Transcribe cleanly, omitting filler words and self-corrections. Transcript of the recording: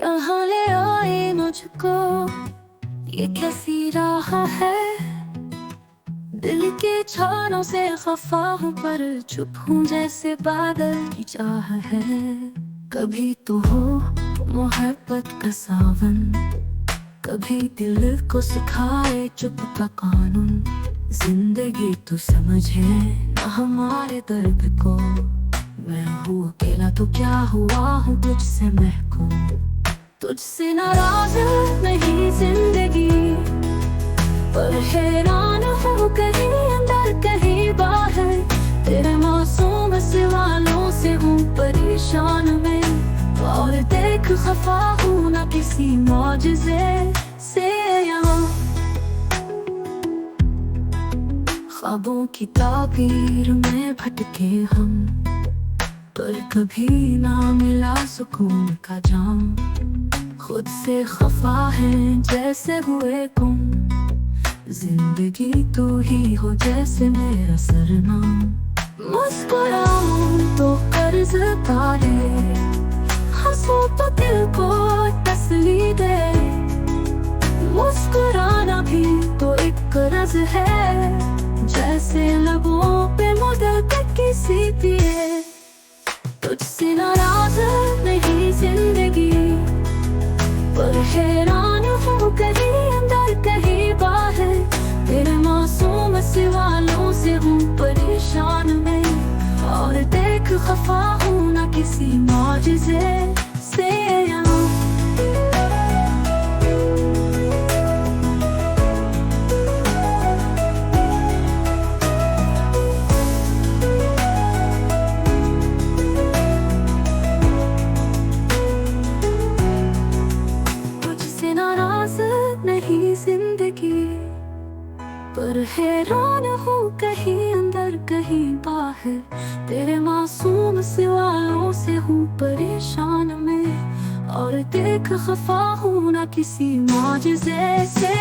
कहाँ ले आए मुझको, ये कैसी राह है। दिल के छानों से खफा हूँ पर चुप हूँ जैसे बादल की चाह है। कभी तो हो मोहब्बत का सावन, कभी दिल को सिखाए चुप का कानून। जिंदगी तो समझे न हमारे दर्द को, मैं हूँ अकेला तो क्या हुआ हूँ तुझसे महकूम। तुझसे नाराज नहीं जिंदगी, पर हैरान हूँ कहीं अंदर कहीं बाहर। तेरे मासूम सवालों से हूँ परेशान मैं, और देख खफा हूँ ना किसी मौजज़े से। यहाँ ख्वाबों की ताबीर में भटके हम, पर कभी ना मिला सुकून का जाम। खुद से खफा है जैसे हुए गुम, जिंदगी तू ही हो जैसे मेरा सरनाम। मुस्कुराऊं तो कर्ज तारे, हंसो तो दिल को तसल्ली दे। मुस्कुराना भी तो एक कर्ज है, जैसे लबों पे मुद्दत किसी पिए। तुझसे नाराज नहीं जिंदगी, पर हैरान हूँ कहीं अंदर कहीं बाहर। तेरे मासूम सवालों से हूँ परेशान मैं, और देख खफा हूँ ना किसी मौजज़े से। तुझसे नाराज नहीं जिंदगी, पर हैरान हूँ कहीं अंदर कहीं बाहर। तेरे मासूम सवालों से हूँ परेशान मैं, और देख खफा हूँ ना किसी मौजज़े से।